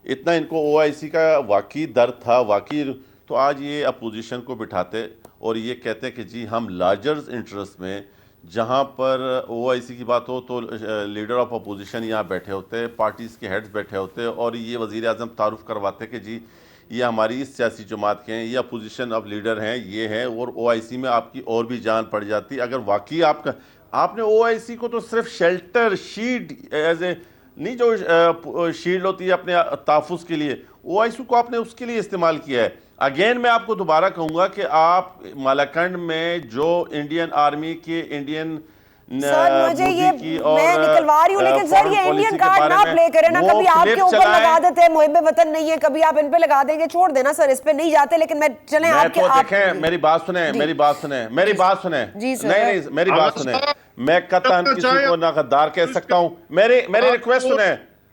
Speaker 6: इतना इनको ओआईसी का वाकई दर्द था वाकई, तो आज ये अपोजिशन को बिठाते और ये कहते हैं कि जी हम लार्जर इंटरेस्ट में, जहाँ पर ओआईसी की बात हो तो लीडर ऑफ अपोजिशन यहाँ बैठे होते, पार्टीज़ के हेड्स बैठे होते और ये वज़ीर आज़म तारुफ करवाते कि जी ये हमारी इस सियासी जमात के हैं, ये अपोजिशन ऑफ लीडर हैं, ये हैं, और ओआईसी में आपकी और भी जान पड़ जाती। अगर वाकई आपने ओआईसी को तो सिर्फ शेल्टर शील्ड एज ए नहीं, जो शील्ड होती है अपने तहफ़्फ़ुज़ के लिए, ओआईसी को आपने उसके लिए इस्तेमाल किया है। अगेन मैं आपको दोबारा कहूँगा कि आप मालाकंड में जो इंडियन आर्मी के इंडियन
Speaker 1: सर मुझे ये मैं निकलवा रही हूँ लेकिन सर ये इंडियन कार्ड ना प्ले करें ना, कभी आपके ऊपर लगा देते हैं मुहिब्बे वतन नहीं है, कभी आप इन पे लगा देंगे, छोड़ देना सर, इस पे नहीं जाते। लेकिन मैं चलें आपके
Speaker 6: देखें मेरी बात सुने मेरी बात सुने मेरी बात सुने नहीं मेरी बात सुने, मैं कतई किसी को ना गद्दार कह सकता हूँ। मेरी रिक्वेस्ट सुने,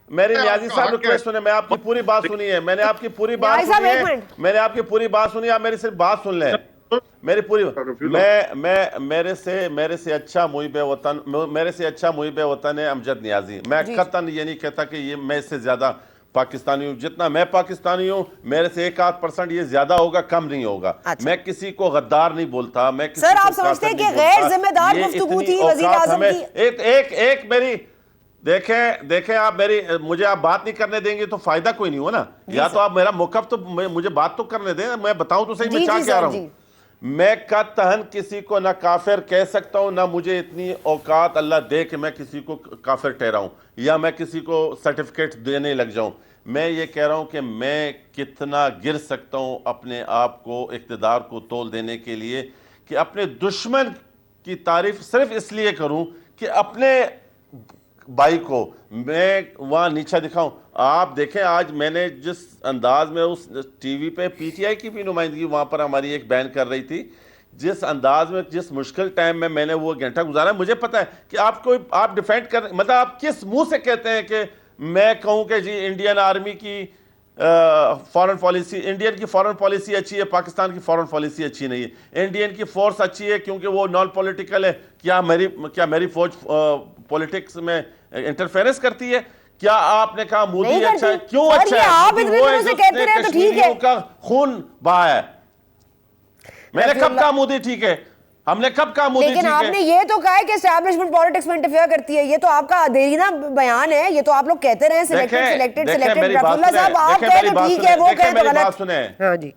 Speaker 6: मेरी न्याजी साहब रिक्वेस्ट सुने, मैं आपकी पूरी बात सुनी है, मैंने आपकी पूरी बात सुनी है, मैंने आपकी पूरी बात सुनी, आप मेरी सिर्फ बात सुन लें, मेरी पूरी मैं मेरे से अच्छा मुहिब वतन है अमजद नियाजी। मैं कतई ये नहीं कहता कि ये मैं इससे ज्यादा पाकिस्तानी हूँ, जितना मैं पाकिस्तानी हूँ मेरे से 1-8% ये ज्यादा होगा, कम नहीं होगा। अच्छा। मैं किसी को गद्दार नहीं बोलता, मैं किसी
Speaker 1: सर आप समझते हैं कि गैर जिम्मेदार गुफ्तगू थी वज़ीर आज़म की?
Speaker 6: एक मेरी देखें आप मुझे आप बात नहीं करने देंगे तो फायदा कोई नहीं हो ना, या तो आप मेरा मौक़िफ़ तो मुझे बात तो करने दें, मैं बताऊं तो सही मैं क्या कह रहा हूं। मैं कतई किसी को ना काफिर कह सकता हूं, ना मुझे इतनी औकात अल्लाह दे कि मैं किसी को काफिर ठहराऊं या मैं किसी को सर्टिफिकेट देने लग जाऊं। मैं ये कह रहा हूं कि मैं कितना गिर सकता हूं अपने आप को इक़्तिदार को तोल देने के लिए कि अपने दुश्मन की तारीफ सिर्फ इसलिए करूं कि अपने भाई को मैं वहाँ नीचा दिखाऊं। आप देखें आज मैंने जिस अंदाज में उस टीवी पे पीटीआई की भी नुमाइंदगी वहाँ पर हमारी एक बयान कर रही थी, जिस अंदाज में जिस मुश्किल टाइम में मैंने वो घंटा गुजारा, मुझे पता है कि आप डिफेंड कर, मतलब आप किस मुंह से कहते हैं कि मैं कहूँ कि जी इंडियन आर्मी की फॉरेन पॉलिसी, इंडियन की फॉरेन पॉलिसी अच्छी है, पाकिस्तान की फॉरेन पॉलिसी अच्छी नहीं है। इंडियन की फोर्स अच्छी है क्योंकि वो नॉन पॉलिटिकल है, क्या मेरी फौज पॉलिटिक्स में इंटरफेरेंस करती है? क्या आपने कहा मोदी अच्छा है? क्यों अच्छा है?
Speaker 1: आप इतने दिनों से कहते रहे तो ठीक है,
Speaker 6: का खून बहा है। मैंने कब कहा मोदी ठीक है? हमने कब कहा मोदी ठीक है?
Speaker 1: लेकिन आपने ये तो कहा है कि एस्टैब्लिशमेंट पॉलिटिक्स में इंटरफेयर करती है, ये तो आपका देरीना बयान है, ये तो आप लोग कहते रहे सिलेक्टेड रफीउल्लाह साहब आप कह रहे ठीक है, वो कह तो गलत। हां जी,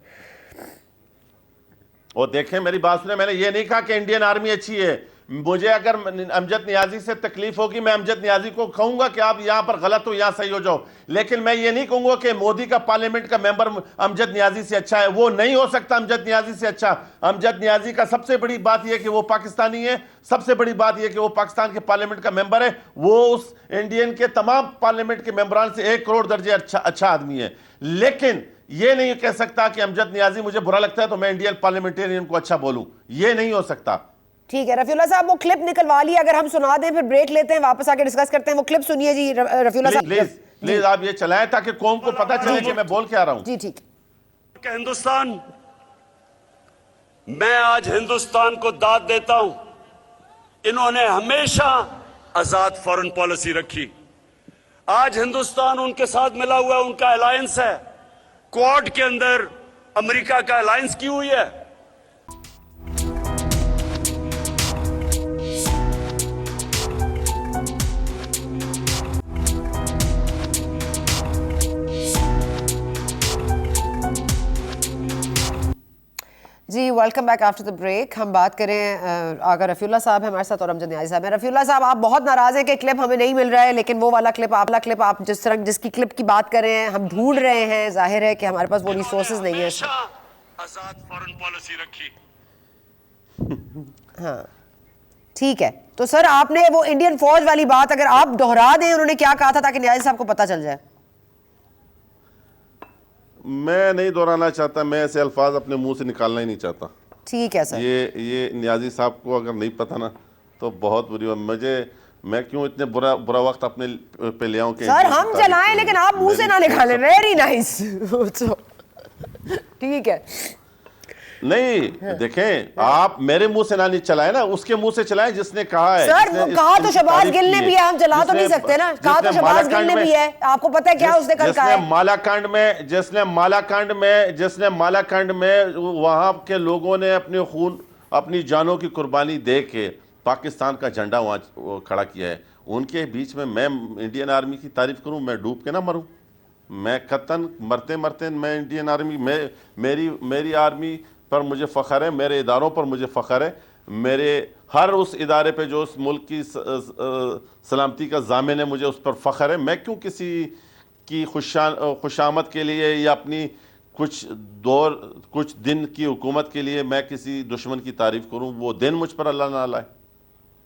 Speaker 6: और देखें मेरी बात सुने, मैंने ये नहीं कहा कि इंडियन आर्मी अच्छी है। मुझे अगर अमजद नियाजी से तकलीफ होगी मैं अमजद नियाजी को कहूंगा कि आप यहां पर गलत हो, यहां सही हो जाओ, लेकिन मैं ये नहीं कहूंगा कि मोदी का पार्लियामेंट का मेंबर अमजद नियाजी से अच्छा है। वो नहीं हो सकता अमजद नियाजी से अच्छा। अमजद नियाजी का सबसे बड़ी बात यह कि वो पाकिस्तानी है, सबसे बड़ी बात यह कि वो पाकिस्तान के पार्लियामेंट का मेंबर है, वो उस इंडियन के तमाम पार्लियामेंट के मेंबरान से 1 करोड़ दर्जे अच्छा आदमी है। लेकिन ये नहीं कह सकता कि अमजद नियाजी मुझे बुरा लगता है तो मैं इंडियन पार्लियामेंटेरियन को अच्छा बोलूं, ये नहीं हो सकता।
Speaker 1: ठीक है रफीउल्लाह साहब, वो क्लिप निकलवा ली, अगर हम सुना दें फिर ब्रेक लेते हैं, वापस आके डिस्कस करते हैं। वो क्लिप सुनिए जी रफीउल्लाह साहब,
Speaker 6: प्लीज आप ये चलाएं ताकि कौम को पता चले कि मैं बोल क्या रहा हूं।
Speaker 1: जी ठीक।
Speaker 9: हिंदुस्तान, मैं आज हिंदुस्तान को दाद देता हूं, इन्होंने हमेशा आजाद फॉरेन पॉलिसी रखी। आज हिंदुस्तान उनके साथ मिला हुआ है, उनका अलायंस है। क्वाड के अंदर अमेरिका का अलायंस की हुई है।
Speaker 1: जी welcome back after the break. हम बात करें आगा रफीउल्लाह साहब है हमारे साथ और अमजद न्याजी साहब हैं। रफीउल्लाह साहब, आप बहुत नाराज हैं कि क्लिप हमें नहीं मिल रहा है, लेकिन वो वाला क्लिप आप जिस तरह जिसकी क्लिप की बात कर रहे हैं हम ढूंढ रहे हैं। जाहिर है कि हमारे पास वो रिसोर्सेज नहीं है।
Speaker 9: आजाद फॉरेन पॉलिसी रखी।
Speaker 1: हाँ ठीक है, तो सर आपने वो इंडियन फौज वाली बात अगर आप दोहरा दें उन्होंने क्या कहा था, ताकि न्याजी साहब को पता चल जाए।
Speaker 6: मैं नहीं दोहराना चाहता, मैं ऐसे अल्फाज अपने मुंह से निकालना ही नहीं चाहता।
Speaker 1: ठीक है सर।
Speaker 6: ये न्याजी साहब को अगर नहीं पता ना तो बहुत बुरी बात। मैं क्यों इतने बुरा वक्त अपने पे ले आऊं कि
Speaker 1: सर हम चलाएं लेकिन आप मुंह से ना निकालें। Very nice. ठीक है।
Speaker 6: नहीं देखें, आप मेरे मुंह से ना नहीं चलाए ना, उसके मुंह से चलाएं जिसने कहा है।
Speaker 1: सर कहा तो शहबाज गिल ने भी है, हम चला तो नहीं सकते ना। कहा तो शहबाज गिल ने भी है, आपको पता है क्या उसने कल कहा है। जिसने मालाकांड में वहां के लोगों ने अपने खून अपनी जानों की कुर्बानी दे के पाकिस्तान का झंडा वहां खड़ा किया है, उनके बीच में मैं इंडियन आर्मी की तारीफ करूं? मैं डूब के ना मरूं? मैं कतन मरते मरते मैं इंडियन आर्मी, मेरी आर्मी पर मुझे फ़ख्र है, मेरे इदारों पर मुझे फ़ख्र है, मेरे हर उस इदारे पे जो उस मुल्क की सलामती का ज़ामिन है मुझे उस पर फ़ख्र है। मैं क्यों किसी की खुशामद के लिए या अपनी कुछ दिन की हुकूमत के लिए मैं किसी दुश्मन की तारीफ़ करूं? वो दिन मुझ पर अल्लाह ना लाए।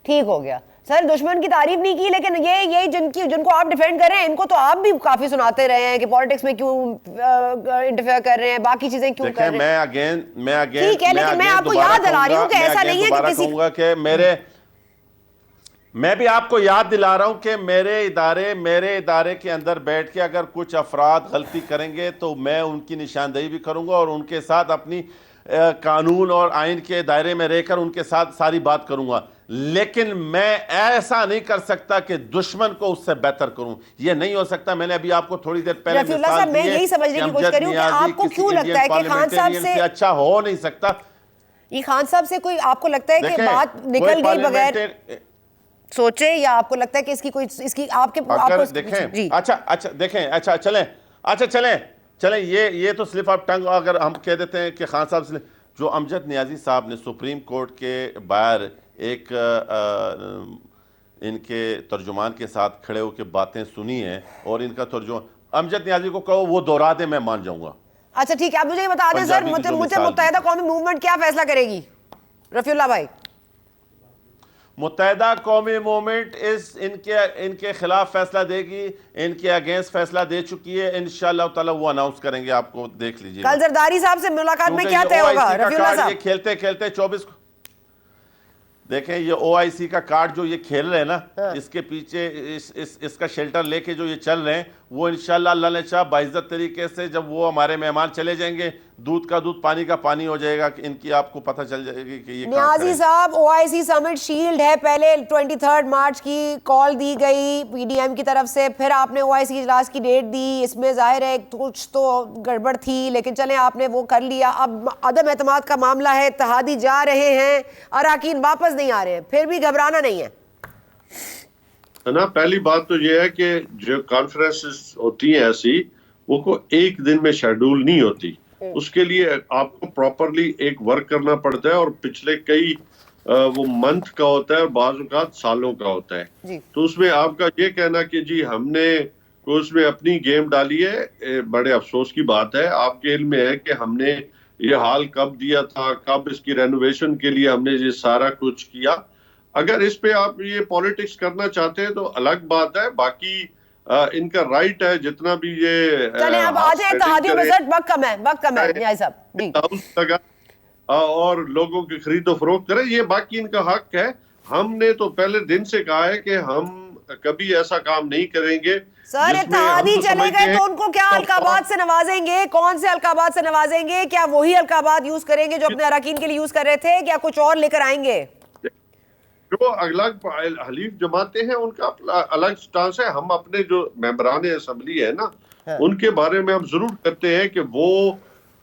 Speaker 1: ठीक हो गया सर, दुश्मन की तारीफ नहीं की, लेकिन ये जिनको आप डिफेंड कर रहे हैं इनको तो आप भी काफी सुनाते रहे हैं कि पॉलिटिक्स में क्यों इंटरफेयर कर रहे हैं, बाकी चीजें क्यों कर रहे हैं।
Speaker 6: मैं अगेन
Speaker 1: ठीक है, लेकिन मैं आपको याद दिला रही हूँ कि ऐसा नहीं है कि किसी
Speaker 6: मैं भी आपको याद दिला रहा हूं कि मेरे इदारे के अंदर बैठ के अगर कुछ अफराद गलती करेंगे तो मैं उनकी निशानदेही भी करूंगा और उनके साथ अपनी कानून और आइन के दायरे में रहकर उनके साथ सारी बात करूंगा। लेकिन मैं ऐसा नहीं कर सकता कि दुश्मन को उससे बेहतर करूं, ये नहीं हो सकता। मैंने अभी आपको थोड़ी देर पहले
Speaker 1: मिसाल दी, मैं यही समझने की कोशिश कर रही हूं कि आपको क्यों लगता है कि खान साहब से
Speaker 6: अच्छा हो नहीं सकता।
Speaker 1: ये खान साहब से कोई आपको लगता है कि बात निकल गई बगैर सोचे, या आपको लगता है कि इसकी आपके
Speaker 6: देखें अच्छा देखें अच्छा चलें ये तो स्लिप ऑफ टंग अगर हम कह देते हैं कि खान साहब से जो अमजद न्याजी साहब ने सुप्रीम कोर्ट के बाहर एक इनके तर्जुमान के साथ खड़े होकर बातें सुनी हैं और इनका तर्जुमान अमजद न्याजी को कहो वो दोहरा दे, मैं मान जाऊंगा।
Speaker 1: अच्छा ठीक है, आप मुझे ये बता दें सर, मुझे मुत्तहिदा कौमी मूवमेंट क्या फैसला करेगी? रफीउल्लाह भाई,
Speaker 6: मुत्तहिदा कौमी मूवमेंट इनके खिलाफ फैसला देगी, इनके अगेंस्ट फैसला दे चुकी है। इंशाअल्लाह ताला वो अनाउंस करेंगे, आपको देख लीजिए।
Speaker 1: कल जरदारी साहब से मुलाकात में क्या तय होगा? रफीउल्लाह साहब,
Speaker 6: ये खेलते 24 देखें ये OIC का कार्ड जो ये खेल रहे हैं ना, इसके पीछे इसका शेल्टर लेके जो ये चल रहे हैं, वो इंशाअल्लाह अल्लाह ने चाहा बाइज्जत तरीके से जब वो हमारे मेहमान चले जाएंगे, दूध का दूध पानी का पानी हो जाएगा कि इनकी आपको पता चल जाएगी कि ये
Speaker 1: न्याजी साहब OIC समिट शील्ड है, पहले 23 मार्च की कॉल दी गई PDM की तरफ से, फिर आपने OIC इजलास की डेट दी, इसमें जाहिर है कुछ तो गड़बड़ थी, लेकिन चलें आपने वो कर लिया। अब अदम एतमाद का मामला है, इत्तेहादी जा रहे हैं, अरकान वापस नहीं आ रहे हैं, फिर भी घबराना नहीं है
Speaker 5: ना। पहली बात तो ये है कि जो कॉन्फ्रेंसेस होती हैं ऐसी, वो को एक दिन में शेड्यूल नहीं होती, उसके लिए आपको प्रॉपरली एक वर्क करना पड़ता है और पिछले कई वो मंथ का होता है और बाज़ औक़ात सालों का होता है। तो उसमें आपका ये कहना कि जी हमने उसमें अपनी गेम डाली है, बड़े अफसोस की बात है। आपके इल्म में है कि हमने ये हाल कब दिया था, कब इसकी रेनोवेशन के लिए हमने ये सारा कुछ किया। अगर इस पे आप ये पॉलिटिक्स करना चाहते हैं तो अलग बात है, बाकी इनका राइट है जितना भी ये
Speaker 1: चले अब आ जाए इत्तेहादियों में। सर वक्त कम है न्याय साहब जी,
Speaker 5: और लोगों की खरीदो फरोख्त करें, ये बाकी इनका हक है। हमने तो पहले दिन से कहा है कि हम कभी ऐसा काम नहीं करेंगे।
Speaker 1: सर इत्तेहादी चले गए तो उनको क्या अलकाबात से नवाजेंगे? कौन से अलकाबात से नवाजेंगे? क्या वही अलकाबात यूज करेंगे जो अपने अरकान के लिए यूज कर रहे थे, क्या कुछ और लेकर आएंगे?
Speaker 5: जो अलग हलीफ जमाते हैं उनका अलग स्टांस है। हम अपने जो मेंबरान असम्बली है ना, उनके बारे में हम जरूर करते हैं कि वो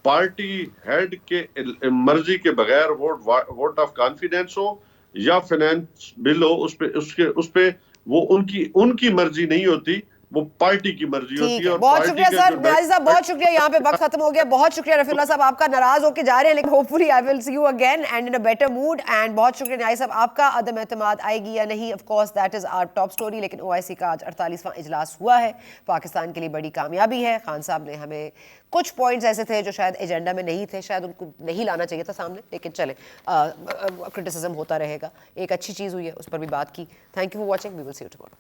Speaker 5: पार्टी हेड के मर्जी के बगैर वोट ऑफ कॉन्फिडेंस हो या फाइनेंस बिल हो, उस पे वो उनकी मर्जी नहीं होती, वो पार्टी की मर्जी होती है। और
Speaker 1: बहुत शुक्रिया सर न्याजी साहब, बहुत शुक्रिया। यहाँ पे वक्त खत्म हो गया। बहुत शुक्रिया रफीउल्लाह साहब, आपका नाराज होकर जा रहे हैं, लेकिन hopefully I will see you again and in a better mood. And बहुत शुक्रिया न्याजी साहब, आपका अदम एतमाद आएगी या नहीं, of course that is our top story. लेकिन OIC का आज 48वां इजलास हुआ है, पाकिस्तान के लिए बड़ी कामयाबी है। खान साहब ने हमें कुछ पॉइंट्स ऐसे थे जो शायद एजेंडा में नहीं थे, शायद उनको नहीं लाना चाहिए था सामने, लेकिन चले क्रिटिसिज्म होता रहेगा। एक अच्छी चीज़ हुई है, उस पर भी बात की। Thank you for watching, we will see you tomorrow.